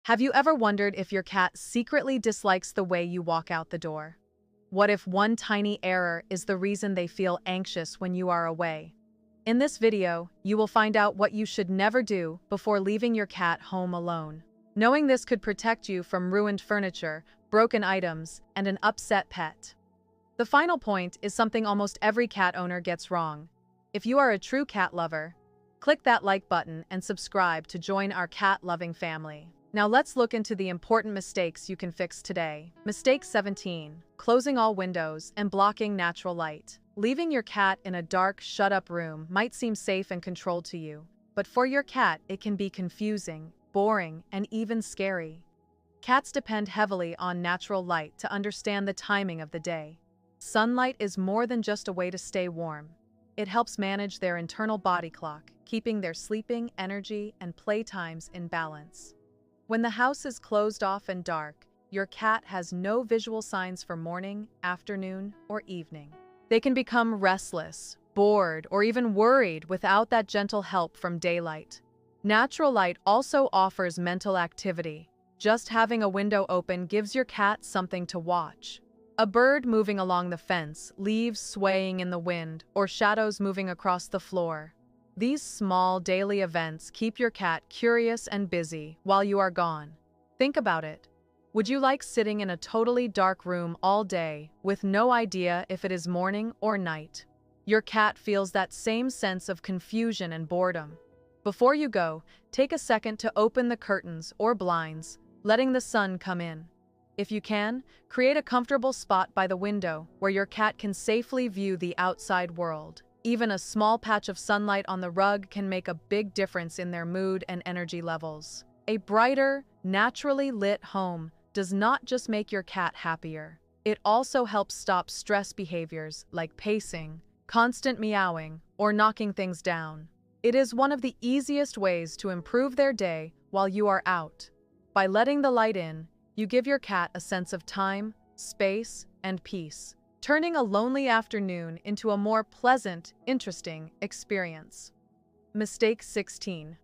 Have you ever wondered if your cat secretly dislikes the way you walk out the door? What if one tiny error is the reason they feel anxious when you are away? In this video, you will find out what you should never do before leaving your cat home alone. Knowing this could protect you from ruined furniture, broken items, and an upset pet. The final point is something almost every cat owner gets wrong. If you are a true cat lover, click that like button and subscribe to join our cat-loving family. Now let's look into the important mistakes you can fix today. Mistake 17. Closing all windows and blocking natural light. Leaving your cat in a dark, shut-up room might seem safe and controlled to you, but for your cat it can be confusing, boring, and even scary. Cats depend heavily on natural light to understand the timing of the day. Sunlight is more than just a way to stay warm. It helps manage their internal body clock, keeping their sleeping, energy, and playtimes in balance. When the house is closed off and dark, your cat has no visual signs for morning, afternoon, or evening. They can become restless, bored, or even worried without that gentle help from daylight. Natural light also offers mental activity. Just having a window open gives your cat something to watch. A bird moving along the fence, leaves swaying in the wind, or shadows moving across the floor. These small daily events keep your cat curious and busy while you are gone. Think about it. Would you like sitting in a totally dark room all day with no idea if it is morning or night? Your cat feels that same sense of confusion and boredom. Before you go, take a second to open the curtains or blinds, letting the sun come in. If you can, create a comfortable spot by the window where your cat can safely view the outside world. Even a small patch of sunlight on the rug can make a big difference in their mood and energy levels. A brighter, naturally lit home does not just make your cat happier. It also helps stop stress behaviors like pacing, constant meowing, or knocking things down. It is one of the easiest ways to improve their day while you are out. By letting the light in, you give your cat a sense of time, space, and peace, turning a lonely afternoon into a more pleasant, interesting experience. Mistake 16.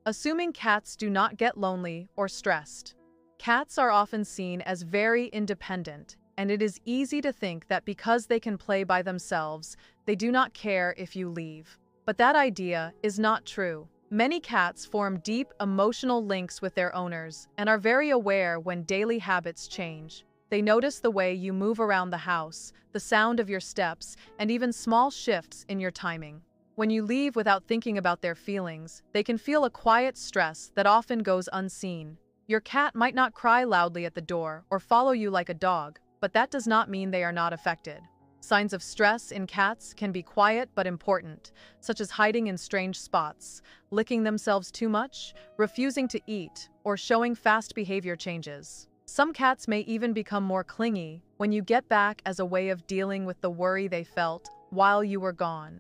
Assuming cats do not get lonely or stressed. Cats are often seen as very independent, and it is easy to think that because they can play by themselves, they do not care if you leave. But that idea is not true. Many cats form deep emotional links with their owners and are very aware when daily habits change. They notice the way you move around the house, the sound of your steps, and even small shifts in your timing. When you leave without thinking about their feelings, they can feel a quiet stress that often goes unseen. Your cat might not cry loudly at the door or follow you like a dog, but that does not mean they are not affected. Signs of stress in cats can be quiet but important, such as hiding in strange spots, licking themselves too much, refusing to eat, or showing fast behavior changes. Some cats may even become more clingy when you get back as a way of dealing with the worry they felt while you were gone.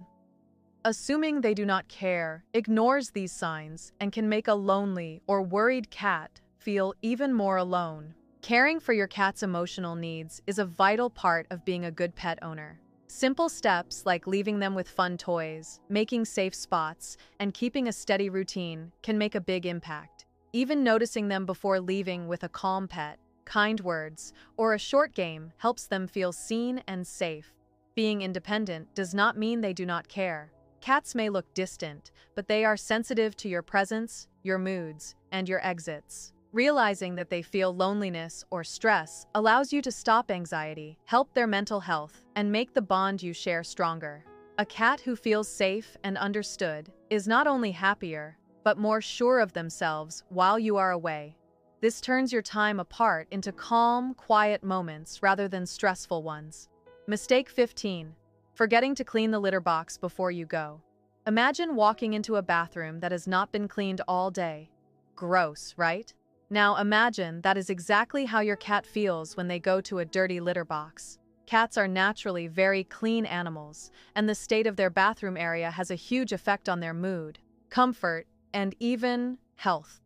Assuming they do not care ignores these signs and can make a lonely or worried cat feel even more alone. Caring for your cat's emotional needs is a vital part of being a good pet owner. Simple steps like leaving them with fun toys, making safe spots, and keeping a steady routine can make a big impact. Even noticing them before leaving with a calm pet, kind words, or a short game helps them feel seen and safe. Being independent does not mean they do not care. Cats may look distant, but they are sensitive to your presence, your moods, and your exits. Realizing that they feel loneliness or stress allows you to stop anxiety, help their mental health, and make the bond you share stronger. A cat who feels safe and understood is not only happier, but more sure of themselves while you are away. This turns your time apart into calm, quiet moments rather than stressful ones. Mistake 15. Forgetting to clean the litter box before you go. Imagine walking into a bathroom that has not been cleaned all day. Gross, right? Now imagine that is exactly how your cat feels when they go to a dirty litter box. Cats are naturally very clean animals, and the state of their bathroom area has a huge effect on their mood, comfort, and even health.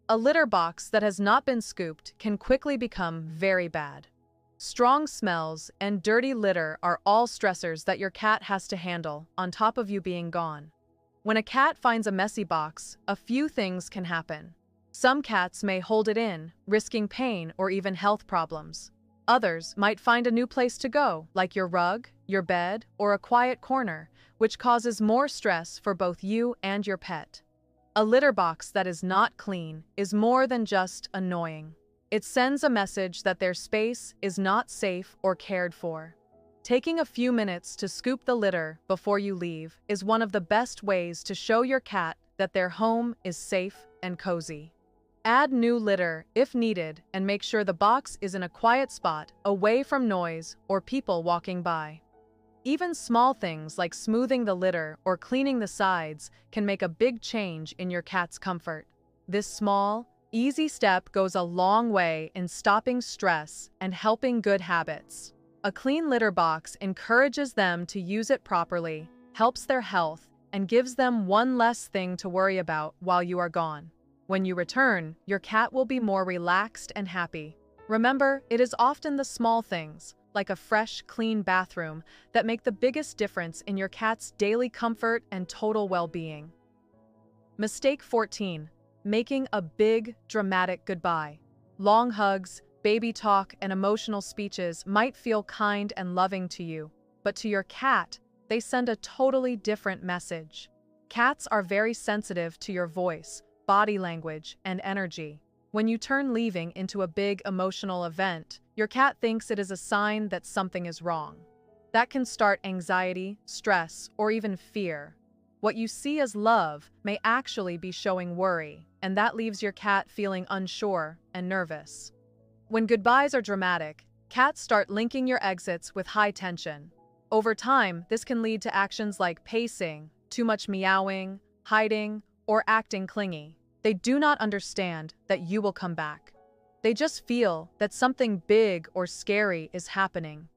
A litter box that has not been scooped can quickly become very bad. Strong smells and dirty litter are all stressors that your cat has to handle, on top of you being gone. When a cat finds a messy box, a few things can happen. Some cats may hold it in, risking pain or even health problems. Others might find a new place to go, like your rug, your bed, or a quiet corner, which causes more stress for both you and your pet. A litter box that is not clean is more than just annoying. It sends a message that their space is not safe or cared for. Taking a few minutes to scoop the litter before you leave is one of the best ways to show your cat that their home is safe and cozy. Add new litter if needed and make sure the box is in a quiet spot away from noise or people walking by. Even small things like smoothing the litter or cleaning the sides can make a big change in your cat's comfort. This small, easy step goes a long way in stopping stress and helping good habits. A clean litter box encourages them to use it properly, helps their health, and gives them one less thing to worry about while you are gone. When you return, your cat will be more relaxed and happy. Remember, it is often the small things, like a fresh, clean bathroom, that make the biggest difference in your cat's daily comfort and total well-being. Mistake 14. Making a big, dramatic goodbye. Long hugs, baby talk, and emotional speeches might feel kind and loving to you, but to your cat, they send a totally different message. Cats are very sensitive to your voice, body language, and energy. When you turn leaving into a big emotional event, your cat thinks it is a sign that something is wrong. That can start anxiety, stress, or even fear. What you see as love may actually be showing worry, and that leaves your cat feeling unsure and nervous. When goodbyes are dramatic, cats start linking your exits with high tension. Over time, this can lead to actions like pacing, too much meowing, hiding, or acting clingy. They do not understand that you will come back. They just feel that something big or scary is happening.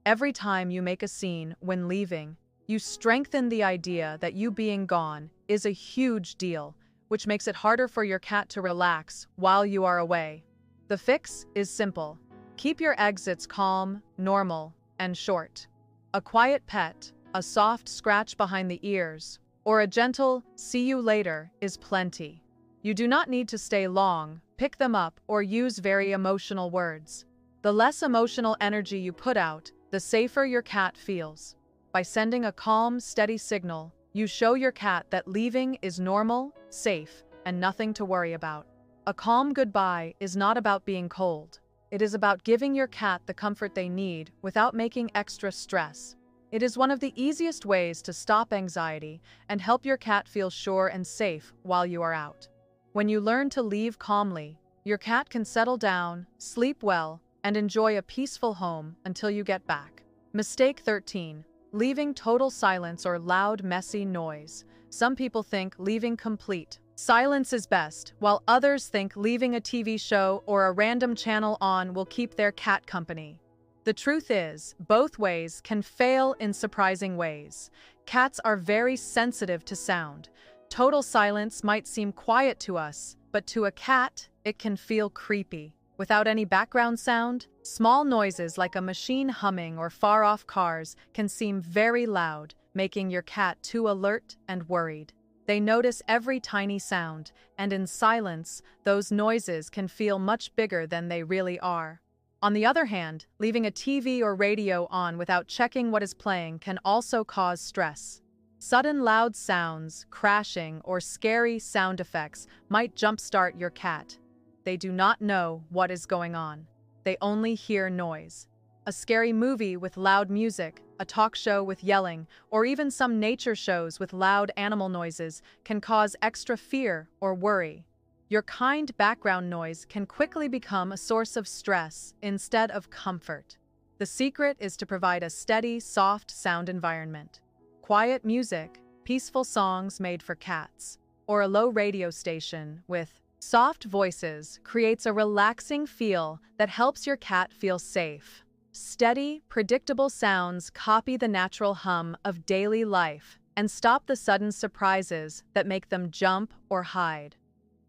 Every time you make a scene when leaving, you strengthen the idea that you being gone is a huge deal, which makes it harder for your cat to relax while you are away. The fix is simple. Keep your exits calm, normal, and short. A quiet pet, a soft scratch behind the ears, or a gentle "see you later" is plenty. You do not need to stay long, pick them up, or use very emotional words. The less emotional energy you put out, the safer your cat feels. By sending a calm, steady signal, you show your cat that leaving is normal, safe, and nothing to worry about. A calm goodbye is not about being cold. It is about giving your cat the comfort they need without making extra stress. It is one of the easiest ways to stop anxiety and help your cat feel sure and safe while you are out. When you learn to leave calmly, your cat can settle down, sleep well, and enjoy a peaceful home until you get back. Mistake 13. Leaving total silence or loud, messy noise. Some people think leaving complete silence is best, while others think leaving a TV show or a random channel on will keep their cat company. The truth is, both ways can fail in surprising ways. Cats are very sensitive to sound. Total silence might seem quiet to us, but to a cat, it can feel creepy. Without any background sound, small noises like a machine humming or far-off cars can seem very loud, making your cat too alert and worried. They notice every tiny sound, and in silence, those noises can feel much bigger than they really are. On the other hand, leaving a TV or radio on without checking what is playing can also cause stress. Sudden loud sounds, crashing, or scary sound effects might jumpstart your cat. They do not know what is going on. They only hear noise. A scary movie with loud music, a talk show with yelling, or even some nature shows with loud animal noises can cause extra fear or worry. Your kind background noise can quickly become a source of stress instead of comfort. The secret is to provide a steady, soft sound environment. Quiet music, peaceful songs made for cats, or a low radio station with soft voices creates a relaxing feel that helps your cat feel safe. Steady, predictable sounds copy the natural hum of daily life and stop the sudden surprises that make them jump or hide.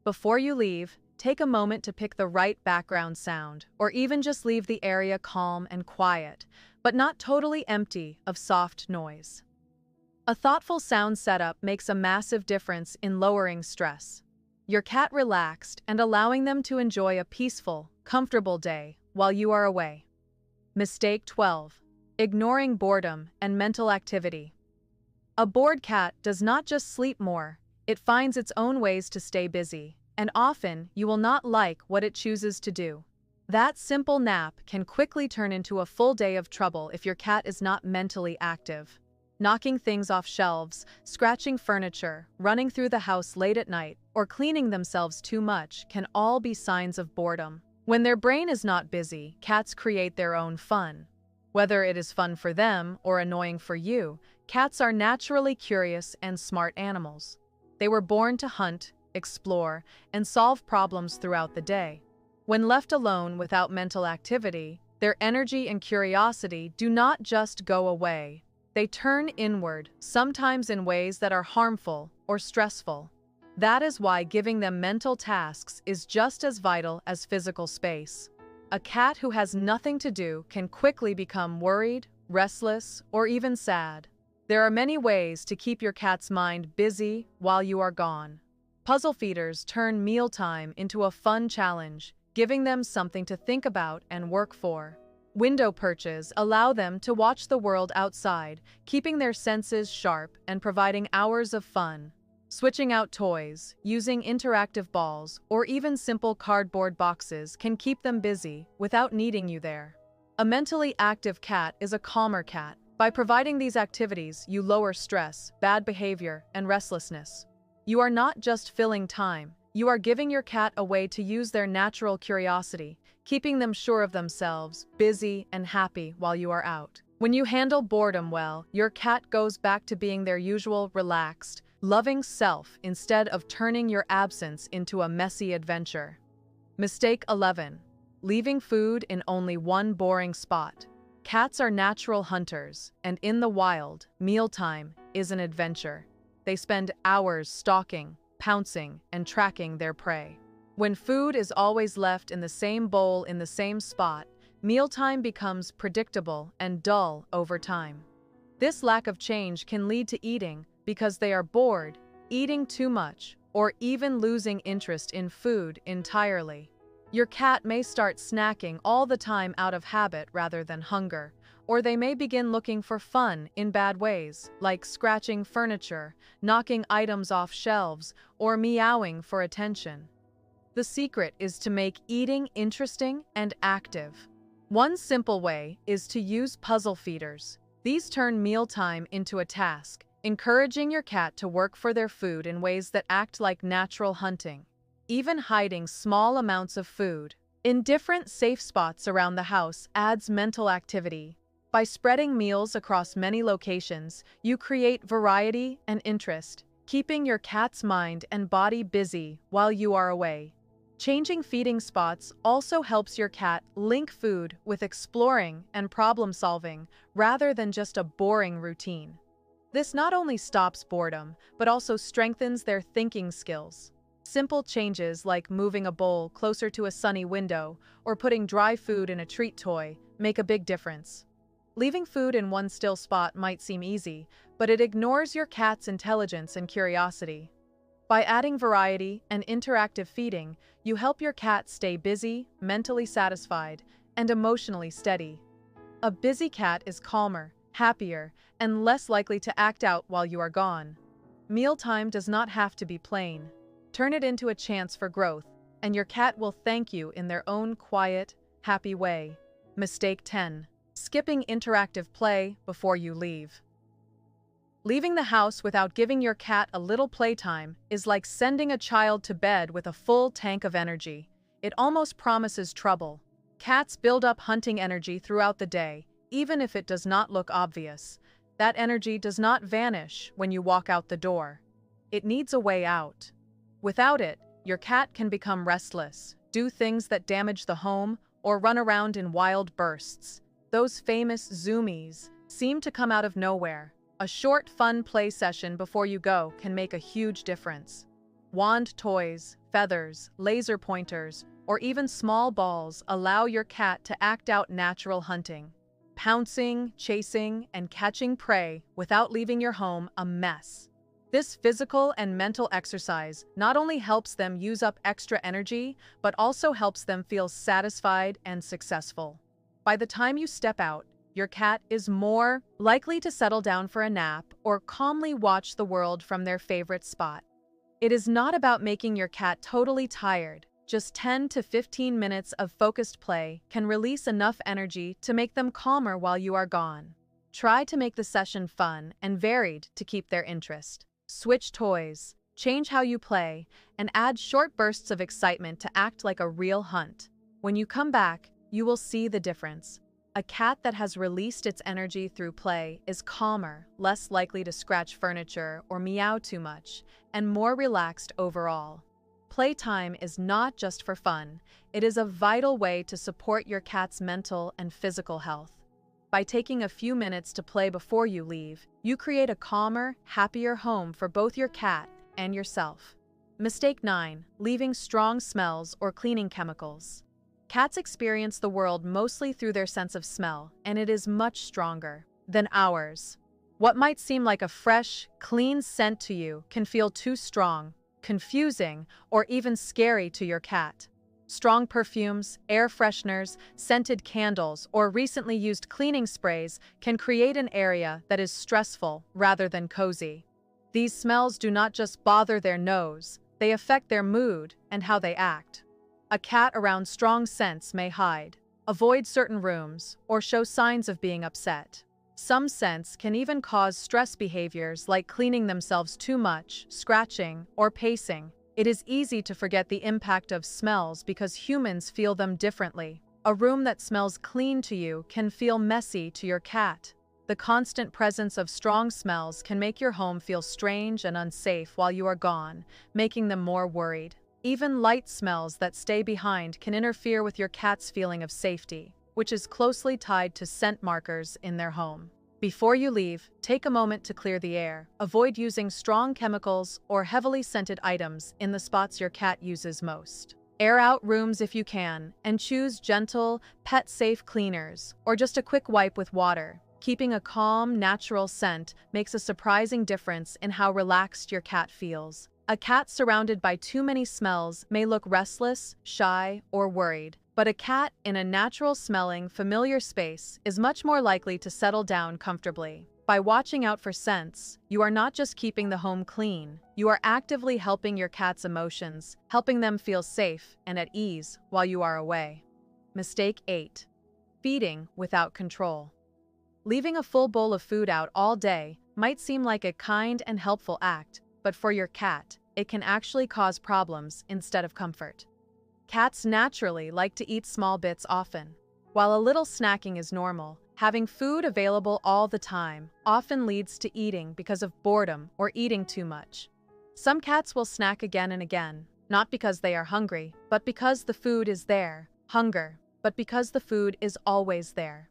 Before you leave, take a moment to pick the right background sound, or even just leave the area calm and quiet, but not totally empty of soft noise. A thoughtful sound setup makes a massive difference in lowering stress. your cat relaxed and allowing them to enjoy a peaceful, comfortable day while you are away. Mistake 12. Ignoring boredom and mental activity. A bored cat does not just sleep more, it finds its own ways to stay busy, and often you will not like what it chooses to do. That simple nap can quickly turn into a full day of trouble if your cat is not mentally active. Knocking things off shelves, scratching furniture, running through the house late at night, or cleaning themselves too much can all be signs of boredom. When their brain is not busy, cats create their own fun. Whether it is fun for them or annoying for you, cats are naturally curious and smart animals. They were born to hunt, explore, and solve problems throughout the day. When left alone without mental activity, their energy and curiosity do not just go away. They turn inward, sometimes in ways that are harmful or stressful. That is why giving them mental tasks is just as vital as physical space. A cat who has nothing to do can quickly become worried, restless, or even sad. There are many ways to keep your cat's mind busy while you are gone. Puzzle feeders turn mealtime into a fun challenge, giving them something to think about and work for. Window perches allow them to watch the world outside, keeping their senses sharp and providing hours of fun. Switching out toys, using interactive balls, or even simple cardboard boxes can keep them busy without needing you there. A mentally active cat is a calmer cat. By providing these activities, you lower stress, bad behavior, and restlessness. You are not just filling time, you are giving your cat a way to use their natural curiosity, keeping them sure of themselves, busy, and happy while you are out. When you handle boredom well, your cat goes back to being their usual relaxed, loving self instead of turning your absence into a messy adventure. Mistake 11. Leaving food in only one boring spot. Cats are natural hunters, and in the wild, mealtime is an adventure. They spend hours stalking, pouncing, and tracking their prey. When food is always left in the same bowl in the same spot, mealtime becomes predictable and dull over time. This lack of change can lead to eating because they are bored, eating too much, or even losing interest in food entirely. Your cat may start snacking all the time out of habit rather than hunger, or they may begin looking for fun in bad ways, like scratching furniture, knocking items off shelves, or meowing for attention. The secret is to make eating interesting and active. One simple way is to use puzzle feeders. These turn mealtime into a task, encouraging your cat to work for their food in ways that act like natural hunting. Even hiding small amounts of food in different safe spots around the house adds mental activity. By spreading meals across many locations, you create variety and interest, keeping your cat's mind and body busy while you are away. Changing feeding spots also helps your cat link food with exploring and problem-solving rather than just a boring routine. This not only stops boredom, but also strengthens their thinking skills. Simple changes like moving a bowl closer to a sunny window or putting dry food in a treat toy make a big difference. Leaving food in one still spot might seem easy, but it ignores your cat's intelligence and curiosity. By adding variety and interactive feeding, you help your cat stay busy, mentally satisfied, and emotionally steady. A busy cat is calmer, happier, and less likely to act out while you are gone. Mealtime does not have to be plain. Turn it into a chance for growth, and your cat will thank you in their own quiet, happy way. Mistake 10. Skipping interactive play before you leave. Leaving the house without giving your cat a little playtime is like sending a child to bed with a full tank of energy. It almost promises trouble. Cats build up hunting energy throughout the day, even if it does not look obvious. That energy does not vanish when you walk out the door. It needs a way out. Without it, your cat can become restless, do things that damage the home, or run around in wild bursts. Those famous zoomies seem to come out of nowhere. A short, fun play session before you go can make a huge difference. Wand toys, feathers, laser pointers, or even small balls allow your cat to act out natural hunting. Pouncing, chasing, and catching prey without leaving your home a mess. This physical and mental exercise not only helps them use up extra energy, but also helps them feel satisfied and successful. By the time you step out, your cat is more likely to settle down for a nap or calmly watch the world from their favorite spot. It is not about making your cat totally tired. Just 10 to 15 minutes of focused play can release enough energy to make them calmer while you are gone. Try to make the session fun and varied to keep their interest. Switch toys, change how you play, and add short bursts of excitement to act like a real hunt. When you come back, you will see the difference. A cat that has released its energy through play is calmer, less likely to scratch furniture or meow too much, and more relaxed overall. Playtime is not just for fun, it is a vital way to support your cat's mental and physical health. By taking a few minutes to play before you leave, you create a calmer, happier home for both your cat and yourself. Mistake 9. Leaving strong smells or cleaning chemicals. Cats experience the world mostly through their sense of smell, and it is much stronger than ours. What might seem like a fresh, clean scent to you can feel too strong, confusing, or even scary to your cat. Strong perfumes, air fresheners, scented candles, or recently used cleaning sprays can create an area that is stressful rather than cozy. These smells do not just bother their nose, they affect their mood and how they act. A cat around strong scents may hide, avoid certain rooms, or show signs of being upset. Some scents can even cause stress behaviors like cleaning themselves too much, scratching, or pacing. It is easy to forget the impact of smells because humans feel them differently. A room that smells clean to you can feel messy to your cat. The constant presence of strong smells can make your home feel strange and unsafe while you are gone, making them more worried. Even light smells that stay behind can interfere with your cat's feeling of safety, which is closely tied to scent markers in their home. Before you leave, take a moment to clear the air. Avoid using strong chemicals or heavily scented items in the spots your cat uses most. Air out rooms if you can, and choose gentle, pet-safe cleaners, or just a quick wipe with water. Keeping a calm, natural scent makes a surprising difference in how relaxed your cat feels. A cat surrounded by too many smells may look restless, shy, or worried, but a cat in a natural-smelling, familiar space is much more likely to settle down comfortably. By watching out for scents, you are not just keeping the home clean, you are actively helping your cat's emotions, helping them feel safe and at ease while you are away. Mistake 8. Feeding without control. Leaving a full bowl of food out all day might seem like a kind and helpful act, but for your cat, it can actually cause problems instead of comfort. Cats naturally like to eat small bits often. While a little snacking is normal, having food available all the time often leads to eating because of boredom or eating too much. Some cats will snack again and again, not because they are hungry, but because the food is there. Hunger, but because the food is always there.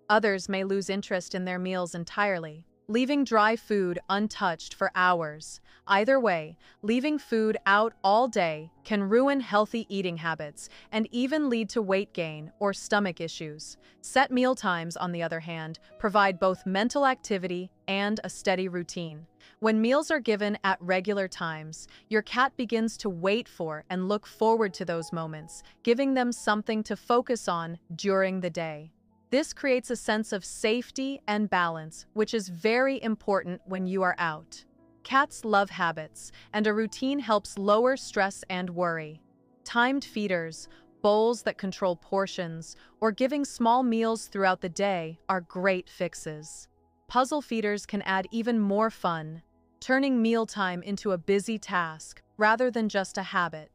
Others may lose interest in their meals entirely, leaving dry food untouched for hours. Either way, leaving food out all day can ruin healthy eating habits and even lead to weight gain or stomach issues. Set meal times, on the other hand, provide both mental activity and a steady routine. When meals are given at regular times, your cat begins to wait for and look forward to those moments, giving them something to focus on during the day. This creates a sense of safety and balance, which is very important when you are out. Cats love habits, and a routine helps lower stress and worry. Timed feeders, bowls that control portions, or giving small meals throughout the day are great fixes. Puzzle feeders can add even more fun, turning mealtime into a busy task rather than just a habit.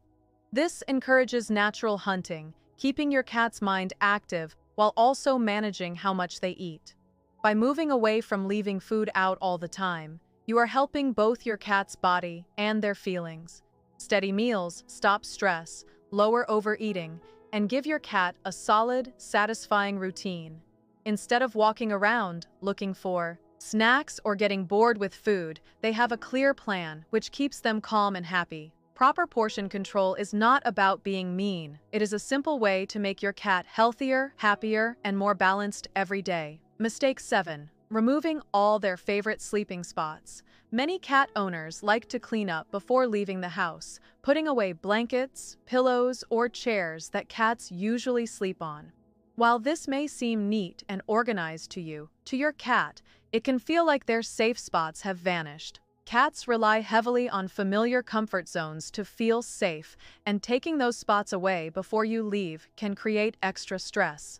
This encourages natural hunting, keeping your cat's mind active while also managing how much they eat. By moving away from leaving food out all the time, you are helping both your cat's body and their feelings. Steady meals stop stress, lower overeating, and give your cat a solid, satisfying routine. Instead of walking around looking for snacks or getting bored with food, they have a clear plan, which keeps them calm and happy. Proper portion control is not about being mean. It is a simple way to make your cat healthier, happier, and more balanced every day. Mistake 7. Removing all their favorite sleeping spots. Many cat owners like to clean up before leaving the house, putting away blankets, pillows, or chairs that cats usually sleep on. While this may seem neat and organized to you, to your cat, it can feel like their safe spots have vanished. Cats rely heavily on familiar comfort zones to feel safe, and taking those spots away before you leave can create extra stress.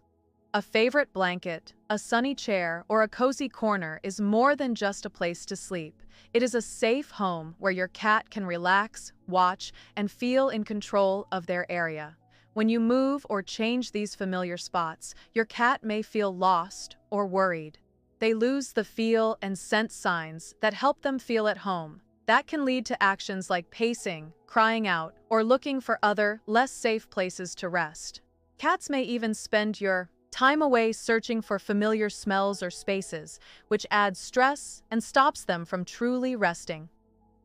A favorite blanket, a sunny chair, or a cozy corner is more than just a place to sleep. It is a safe home where your cat can relax, watch, and feel in control of their area. When you move or change these familiar spots, your cat may feel lost or worried. They lose the feel and scent signs that help them feel at home. That can lead to actions like pacing, crying out, or looking for other, less safe places to rest. Cats may even spend your time away searching for familiar smells or spaces, which adds stress and stops them from truly resting.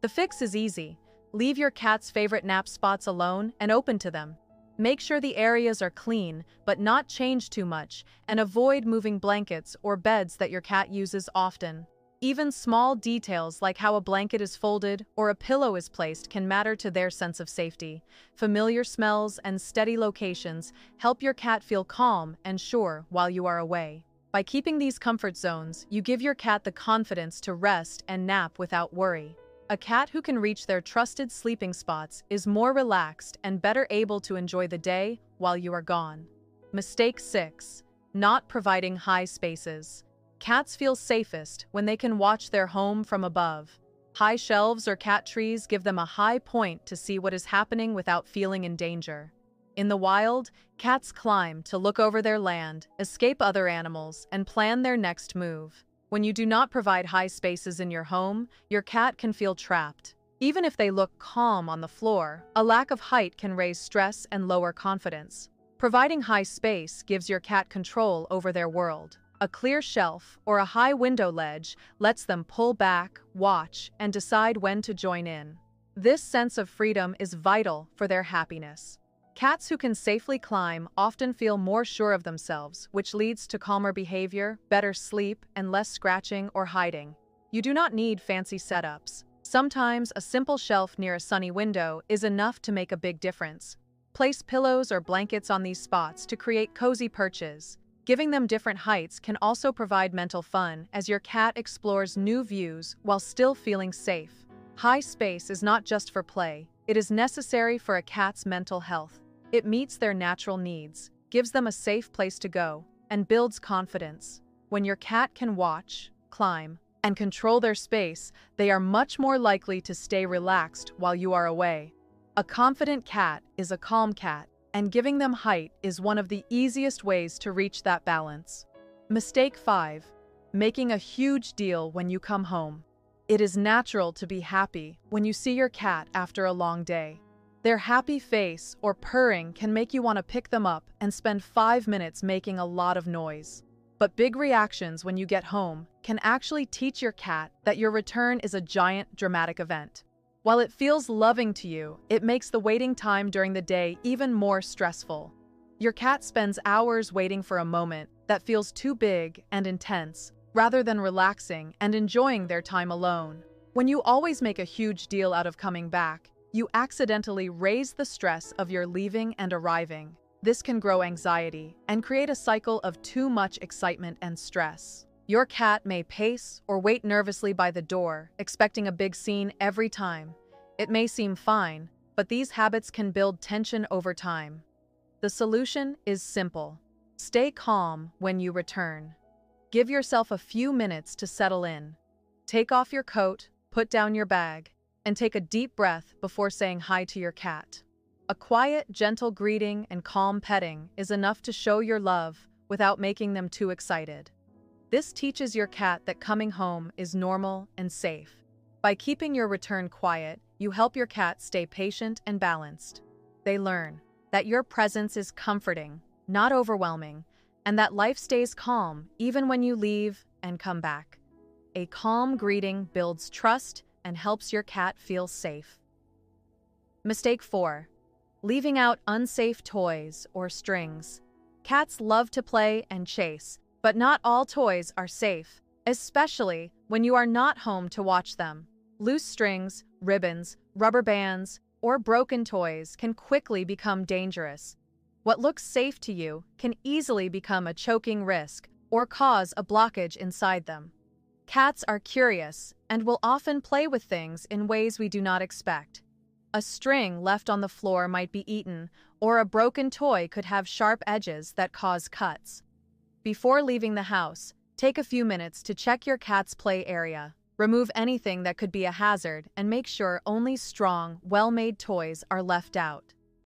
The fix is easy. Leave your cat's favorite nap spots alone and open to them. Make sure the areas are clean, but not changed too much, and avoid moving blankets or beds that your cat uses often. Even small details like how a blanket is folded or a pillow is placed can matter to their sense of safety. Familiar smells and steady locations help your cat feel calm and sure while you are away. By keeping these comfort zones, you give your cat the confidence to rest and nap without worry. A cat who can reach their trusted sleeping spots is more relaxed and better able to enjoy the day while you are gone. Mistake 6. Not providing high spaces. Cats feel safest when they can watch their home from above. High shelves or cat trees give them a high point to see what is happening without feeling in danger. In the wild, cats climb to look over their land, escape other animals, and plan their next move. When you do not provide high spaces in your home, your cat can feel trapped. Even if they look calm on the floor, a lack of height can raise stress and lower confidence. Providing high space gives your cat control over their world. A clear shelf or a high window ledge lets them pull back, watch, and decide when to join in. This sense of freedom is vital for their happiness. Cats who can safely climb often feel more sure of themselves, which leads to calmer behavior, better sleep, and less scratching or hiding. You do not need fancy setups. Sometimes a simple shelf near a sunny window is enough to make a big difference. Place pillows or blankets on these spots to create cozy perches. Giving them different heights can also provide mental fun as your cat explores new views while still feeling safe. High space is not just for play, it is necessary for a cat's mental health. It meets their natural needs, gives them a safe place to go, and builds confidence. When your cat can watch, climb, and control their space, they are much more likely to stay relaxed while you are away. A confident cat is a calm cat, and giving them height is one of the easiest ways to reach that balance. Mistake 5. Making a huge deal when you come home. It is natural to be happy when you see your cat after a long day. Their happy face or purring can make you want to pick them up and spend 5 minutes making a lot of noise. But big reactions when you get home can actually teach your cat that your return is a giant, dramatic event. While it feels loving to you, it makes the waiting time during the day even more stressful. Your cat spends hours waiting for a moment that feels too big and intense, rather than relaxing and enjoying their time alone. When you always make a huge deal out of coming back, you accidentally raise the stress of your leaving and arriving. This can grow anxiety and create a cycle of too much excitement and stress. Your cat may pace or wait nervously by the door, expecting a big scene every time. It may seem fine, but these habits can build tension over time. The solution is simple. Stay calm when you return. Give yourself a few minutes to settle in. Take off your coat, put down your bag, and take a deep breath before saying hi to your cat. A quiet, gentle greeting and calm petting is enough to show your love without making them too excited. This teaches your cat that coming home is normal and safe. By keeping your return quiet, you help your cat stay patient and balanced. They learn that your presence is comforting, not overwhelming, and that life stays calm even when you leave and come back. A calm greeting builds trust and helps your cat feel safe. Mistake 4. Leaving out unsafe toys or strings. Cats love to play and chase, but not all toys are safe, especially when you are not home to watch them. Loose strings, ribbons, rubber bands, or broken toys can quickly become dangerous. What looks safe to you can easily become a choking risk or cause a blockage inside them. Cats are curious and will often play with things in ways we do not expect. A string left on the floor might be eaten, or a broken toy could have sharp edges that cause cuts. Before leaving the house, take a few minutes to check your cat's play area. Remove anything that could be a hazard and make sure only strong, well-made toys are left out.